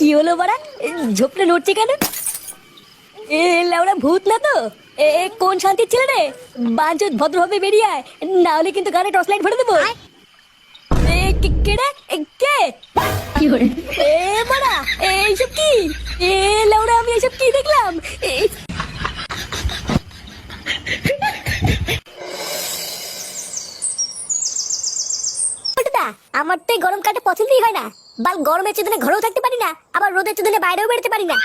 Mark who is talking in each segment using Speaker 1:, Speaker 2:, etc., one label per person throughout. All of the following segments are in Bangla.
Speaker 1: কি হলো বাড়া? ঝোপটা নড়ছে কেন? এ লাউড়া ভূত না তো? কোন শান্তির ছেলে রে? বাঞ্চত ভদ্রভাবে বেরিয়ে আয়, না হলে কিন্তু গানে টর্চ লাইট ভরে দেবো। কে রে? কে? কি করে এ বাড়া? এইসব কি? এ লাউড়া, আমি এইসব কি দেখলাম? আমার তো এই গরম কাটে পছন্দই হয় না। বাল গরমের চেতনে ঘরেও থাকতে পারি না, আবার রোদের চেতনে বাইরেও বেরোতে পারি না।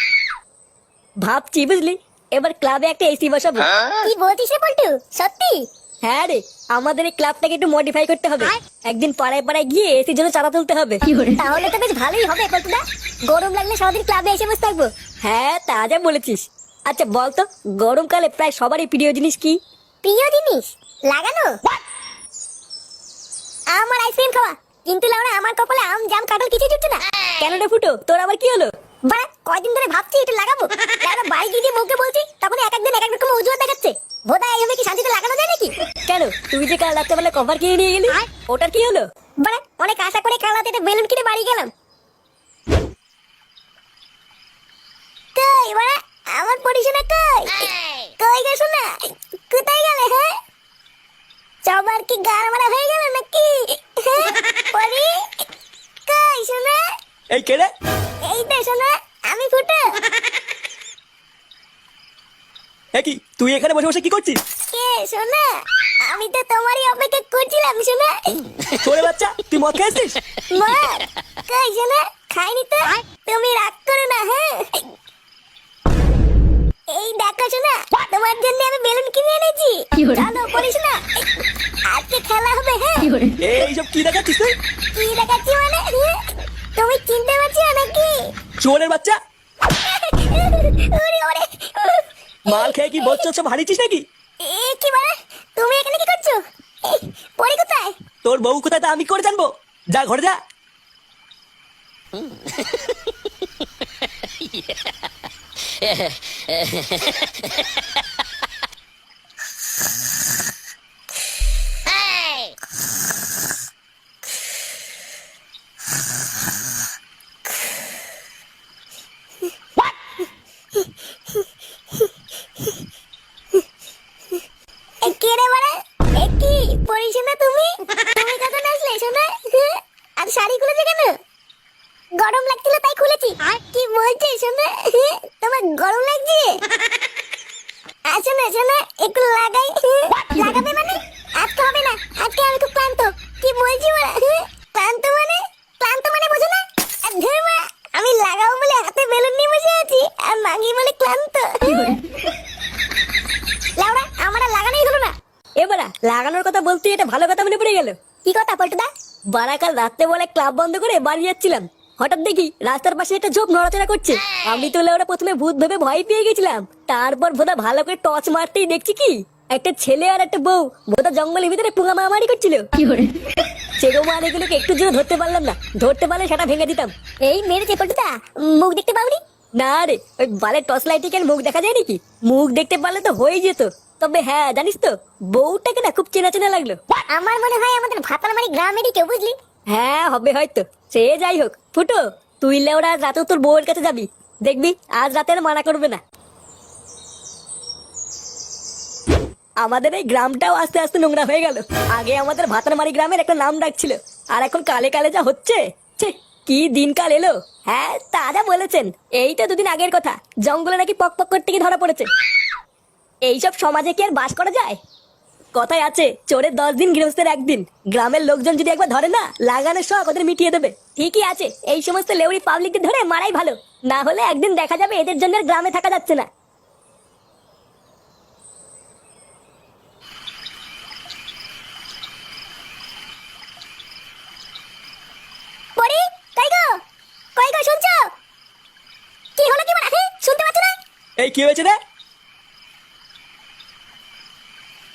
Speaker 1: ভাবছি বুঝলি, এবার ক্লাবে একটা এসি বসাবো। কি বলছিস রে পল্টু, সত্যি? হ্যাঁ রে, আমাদের এই ক্লাবটাকে একটু মডিফাই করতে হবে। একদিন পাড়ায় পাড়ায় গিয়ে এসির জন্য চাঁদা তুলতে হবে। তাহলে তো বেশ ভালোই হবে পল্টুদা, গরম লাগলে সারাদিন ক্লাবে এসে বসে থাকবো। হ্যাঁ তা যা বলেছিস। আচ্ছা বলতো, গরমকালে প্রায় সবারই প্রিয় জিনিস কি? প্রিয় জিনিস লাগানো? আমার আইসক্রিম খাওয়া। কিন্তু লাউরা, আমার কপালে আম জাম কাঁঠাল কিছু জুটছে না। কেন রে ফুটো, তোর আবার কি হলো? বাড়া, কয়দিন ধরে ভাবছি এটা লাগাবো। লাউরা বাড়ি গিয়ে মুখে বলছি, তখন এক একদিন এক এক রকম অজুহাত দেখাচ্ছে। বোধহয় এইভাবে কি শান্তিতে লাগানো যায় নাকি? কেন, তুই যে কাল রাত্রেবেলা কভার কিনে নিয়ে গেলি, ওটার কি হলো? বাড়া, অনেক আশা করে কাল রাতে একটা বেলুন কিনে বাড়ি গেলাম। কই বাড়া, আমার পরিশোনা কই? কই গেছ না? কোথায় গেলে? হ্যাঁ, সবার কি গার মারা হয়ে গেল নাকি? পরি কই শোনা?
Speaker 2: এই কে রে?
Speaker 1: এই তো শোনা, আমি ফুটো।
Speaker 2: কি তুই এখানে বসে বসে কি করছিস?
Speaker 1: কে শোনা? আমি তো তোমারই অপেক্ষা করছিলাম শোনা।
Speaker 2: ছোড়ে বাচ্চা, তুই মদ খেয়েছিস?
Speaker 1: মদ? কই শোনা, খাইনি তো। তুমি রাগ করো না। হ্যাঁ, এই দেখো শোনা, তোমার জন্য আমি বেলুন কিনে এনেছি। চলো পড়িস না, আজকে খেলা হবে। হ্যাঁ,
Speaker 2: এইসব কি দেখাচ্ছিস তুই?
Speaker 1: কি দেখাচ্ছি মানে? তুমি চিনতে পারছো নাকি?
Speaker 2: চোরের বাচ্চা,
Speaker 1: ওরে ওরে,
Speaker 2: মাল খেয়ে কি বচ্চা সব হারিয়েছিস নাকি?
Speaker 1: কি মানে? তুমি এখানে কি করছো? পরি কোথায়?
Speaker 2: তোর বউ কোথায় তা আমি করে জানবো? যা ঘরে যা।
Speaker 1: কে রে মানে? কি পরি শোনা, তুমি তুমি কখন আসলে শোনা? আর শাড়ি খুলেছে কেন? গরম লাগছিল তাই খুলেছি। কি বলছিস শোনা? তোমার গরম লাগছে? আসো না শোনা, একটু লাগাই। লাগাবে মানে? আজকে হবে না, আজকে আমি খুব ক্লান্ত। কি বলছি ওরা? ক্লান্ত মানে? ক্লান্ত মানে বোঝো না? ধুর মা, আমি লাগাবো বলে হাতে বেলুন নিয়ে বসে আছি, আর মাগি বলে ক্লান্ত। লাউড়া, আমার আর লাগানোই হলো না। এবারা লাগানোর কথা বলতে এটা ভালো কথা মনে পড়ে গেল। কি কথা পল্টুদা? বারাকাল রাত্রে বলে ক্লাব বন্ধ করে বাড়ি যাচ্ছিলাম, হঠাৎ দেখি রাস্তার পাশে একটা ঝোপ নড়াচড়া করছে। আমি তো ওরা প্রথমে ভূত ভেবে ভয় পেয়ে গেছিলাম। তারপর ভোদা ভালো করে টর্চ মারতেই দেখছি কি একটা ছেলে আর একটা বউ ভোদা জঙ্গলের ভিতরে পুঙ্গা মারামারি করছিল। সেরকম আর এগুলোকে একটু জন্য ধরতে পারলাম না, ধরতে পারলে সেটা ভেঙে দিতাম। এই মেরেছে পল্টুদা, মুখ দেখতে পাওনি? না রে, ওই বালের টর্চ লাইটে কি আর মুখ দেখা যায় নাকি? মুখ দেখতে পারলে তো হয়ে যেত। তবে হ্যাঁ জানিস তো, বউটাকে না খুব চেনা চেনা লাগলো। আমার মনে হয় আমাদের ভাতারমারি গ্রামেরই কেউ, বুঝলি? হ্যাঁ হবে হয়তো। সে যাই হোক, ফুটো তুই লেওরা আজ রাতে তোর বউয়ের কাছে যাবি, দেখবি আজ রাতে আর মানা করবে না। আমাদের এই গ্রামটাও আস্তে আস্তে নোংরা হয়ে গেল। আগে আমাদের ভাতারমারি গ্রামের একটা নাম ডাক ছিল, আর এখন কালে কালে যা হচ্ছে, ছে, কি দিনকাল এলো। হ্যাঁ তারা বলেছেন, এই তো দুদিন আগের কথা, জঙ্গলে নাকি পক পক করতে গিয়ে ধরা পড়েছে। এইসব সমাজে কি আর বাস করা যায়? কথায় আছে, চোরের 10 দিন গৃহস্থের 1 দিন। গ্রামের লোকজন যদি একবার ধরে না, লাগানোর শখ ওদের মিটিয়ে দেবে। ঠিকই আছে, এই সমস্ত লেউরি পাবলিকদের ধরে মারাই ভালো, না হলে একদিন দেখা যাবে এদের জন্য আর গ্রামে থাকা যাচ্ছে না। পরি, কই গো? কই গো, শুনছো? কি হলো কি মানে? শুনতে পাচ্ছ না?
Speaker 2: এই কি হয়েছে রে?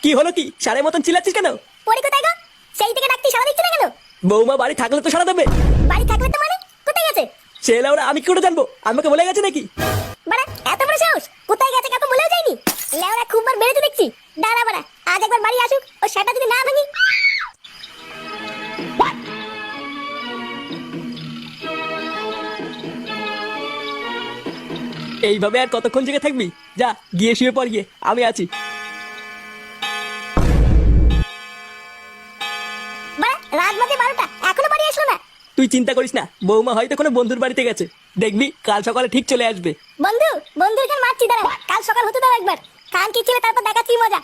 Speaker 2: কি হলো কি? সারের মতন চিল্লাচ্ছিস কেন?
Speaker 1: পরি কোথায় গো? সেই থেকে ডাকতে সাড়া দিচ্ছে না কেন?
Speaker 2: বৌমা বাড়ি থাকলে তো সারা দেবে।
Speaker 1: বাড়ি থাকলে তো মানে? কোথায় গেছে?
Speaker 2: ছেলে ওরা আমি কি করে জানবো? আমাকে বলে গেছে নাকি?
Speaker 1: বাড়া, এত বড় সাহস! কোথায় গেছে কাউকে বলেও যায়নি। লেওরা খুব বার বেড়েছে দেখছি। দাঁড়া বাড়া, আজ একবার বাড়ি আসুক, ও সেটা যদি না ভাঙি।
Speaker 2: এইভাবে আর কতক্ষণ জেগে থাকবি? যা গিয়ে শুয়ে পড় গিয়ে, আমি আছি।
Speaker 1: বাড়া রাত বাজে 12টা, এখনো বাড়ি আসলো না।
Speaker 2: তুই চিন্তা করিস না, বৌমা হয়তো কোনো বন্ধুর বাড়িতে গেছে, দেখবি কাল সকালে ঠিক চলে আসবে।
Speaker 1: বন্ধুর গান মারছি, দাঁড়া কাল সকাল হতে দাও একবার। কান কি ছিল তারপর দেখাচ্ছি মজা।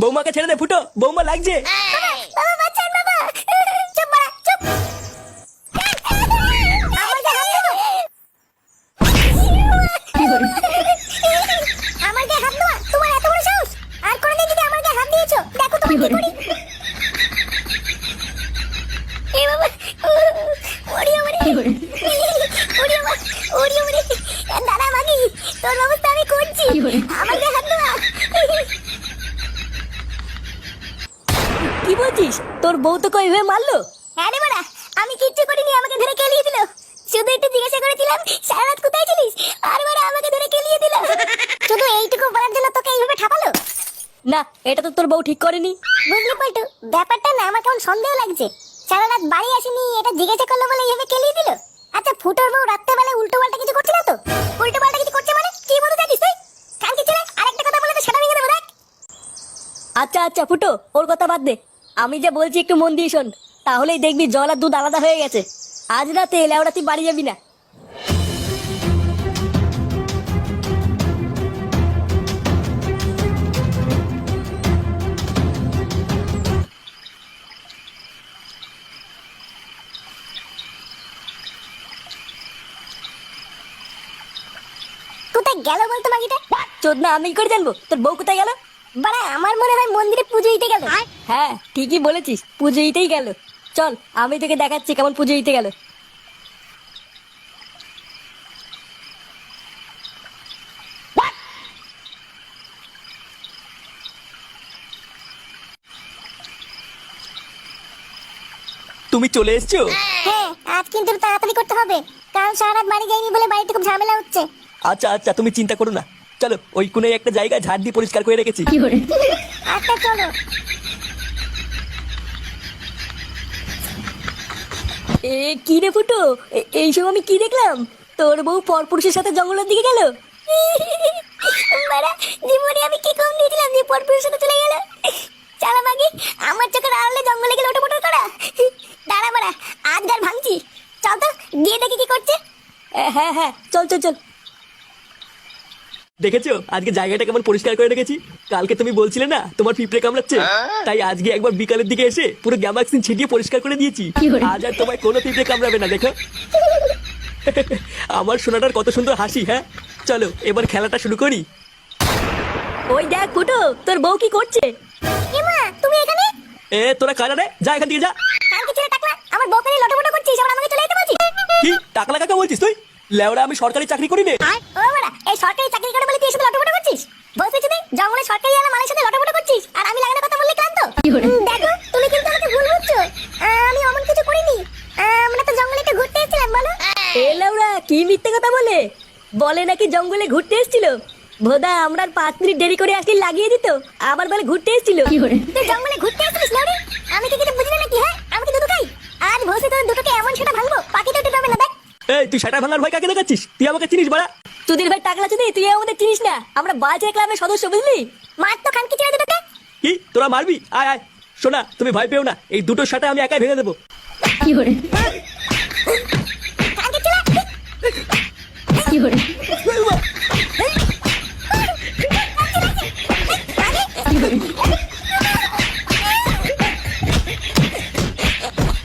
Speaker 2: বৌমাকে ছেড়ে দে ফুটো, বৌমা লাগছে।
Speaker 1: আমার গায়ে হাত দেওয়া তোমার এত বড় সাহস! আর কোনদিন যদি আমার গায়ে হাত দিয়েছো, দেখো তোমার কি করি। এ বাবা, ওরে ওরে, ওরে বাবা, ওরে ওরে, দাদা মাগি, তোর ব্যবস্থা আমি করছি। আমার গায়ে হাত দেওয়া। কি বলছিস? তোর বউ তো কই হয়ে মারলো? হ্যাঁ রে বাড়া, আমি কিচ্ছু করিনি, আমাকে ধরে কেলিয়ে দিল। শুধু একটু জিজ্ঞাসা করেছিলাম সারা রাত কোথায় ছিলিস, আর বাড়া আমাকে ধরে কেলিয়ে দিল। শুধু এইটুকু বলার জন্য তোকে এইভাবে ঠাপালো? না, এটা তো তোর বউ ঠিক করেনি। বুঝলি পল্টু, ব্যাপারটা না আমার কেমন সন্দেহ লাগছে। সারা রাত বাড়ি আসেনি, এটা জিজ্ঞাসা করলো বলে এইভাবে কেলিয়ে দিল। আচ্ছা, ফুটোর বউ রাত্রেবেলায় উল্টো পাল্টা কিছু করছে না তো? উল্টো পাল্টা কিছু করছে মানে কি বলতে চাইছিস তুই? কানকি ছেলে, আরেকটা কথা বলে তো সেটা ভেঙে দেবো দেখ। আচ্ছা আচ্ছা ফুটো, ওর কথা বাদ দে। আমি যা বলছি একটু মন দিয়ে শোন, তাহলেই দেখবি জল আর দুধ আলাদা হয়ে গেছে। আজ রাতে লেওড়া তুই বাড়ি যাবি না। কোথায় গেল বলতো মাগিটা? চোদনা, আমি কি করে জানবো তোর বউ কোথায় গেল? বাড়া, আমার মনে হয় মন্দিরে পুজো দিতে গেল। হ্যাঁ ঠিকই বলেছিস, পুজো দিতেই গেল। চল আমি তোকে দেখাচ্ছি কেমন পুজো দিতে গেল।
Speaker 2: তুমি চলে এসছো?
Speaker 1: হ্যাঁ, আজ কিন্তু তাড়াতাড়ি করতে হবে, কারণ সারা রাত বাড়ি যাইনি বলে বাড়িতে খুব ঝামেলা হচ্ছে।
Speaker 2: আচ্ছা আচ্ছা, তুমি চিন্তা করো না, চলো ওই কোণে একটা জায়গা ঝাড় দিয়ে পরিষ্কার করে রেখেছি।
Speaker 1: আচ্ছা চলো। কি রে ফুটো, এইসব আমি কি দেখলাম? তোর বউ পরপুরুষের সাথে জঙ্গলের দিকে গেল। জীবনে আমি কি কম দিয়েছিলাম যে পরপুরুষের সাথে চলে গেল? চালা মাগি, আমার চোখের আড়ালে জঙ্গলে গেলে ওটা মোটর করা। দাঁড়া বাড়া, আজ গার ভাঙছি। চল তো গিয়ে দেখি কি করছে। হ্যাঁ হ্যাঁ, চল চল চল।
Speaker 2: দেখেছো আজকে জায়গাটা কেমন পরিষ্কার করে রেখেছি? কালকে তুমি বলছিলে না তোমার পিঁপড়ে কামড়াচ্ছে, তাই আজকে একবার বিকালের দিকে এসে পুরো গ্যামাক্সিন ছিটিয়ে পরিষ্কার করে দিয়েছি। আজ আর তোমায় কোনো পিঁপড়ে কামড়াবে না, দেখো। আমার সোনাটার কত সুন্দর হাসি। হ্যাঁ চলো এবার খেলাটা শুরু করি।
Speaker 1: ওই দেখ ফুটো, তোর বউ কি করছে? এমা, তুমি এখানে?
Speaker 2: তোরা কারা রে? যা এখান থেকে যা।
Speaker 1: কালকে ছেলে টাকলা, আমার বউকে নিয়ে লটপট করছিস, আবার আমাকে চলে যেতে বলছিস?
Speaker 2: কি টাকলা কাকা বলছিস তুই? লেওড়া, আমি সরকারি চাকরি করি নে।
Speaker 1: ও বাড়া, এই সরকারি চাকরি করে বলে তুই এসে লটপট করছিস? বলছিস তুই জঙ্গলে সরকারি আলা মালের সাথে লটপট করছিস, আর আমি লাগানোর কথা বললে ক্লান্ত? দেখো, তুমি কিন্তু আমাকে ভুল বুঝছো। আমি অমন কিছু করিনি, আমরা তো জঙ্গলে একটু ঘুরতে এসেছিলাম। বলো। এ লেওড়া, কি মিথ্যে কথা বলে? বলে নাকি জঙ্গলে ঘুরতে এসেছিল। ভোদা, আমরা 5 মিনিট দেরি করে আসলে লাগিয়ে দিত, আবার বলে ঘুরতে এসেছিল। তুই জঙ্গলে ঘুরতে এসেছিস লাউরি? আমি কি কিছু বুঝি না নাকি? হ্যাঁ, আমি কি দুধ খাই? আজ ভোসে তোর দুটোকে এমন সেটা ভাঙবো, পাখিটা উঠে যাবে না। দেখ,
Speaker 2: তুই সেটা ভাঙার ভয় কাকে দেখাচ্ছিস? তুই আমাকে চিনিস বাড়া?
Speaker 1: তুদির ভাই টাকলা চুদি, তুই আমাদের চিনিস না? আমরা বালচা ক্লাবের সদস্য, বুঝলি? মার তো খানকি ছেড়ে দুটোকে।
Speaker 2: কি তোরা মারবি? আয় আয়। শোনা, তুমি ভয় পেও না, এই দুটো সাথে আমি একাই ভেঙে দেবো।
Speaker 1: খানকি ছেলে।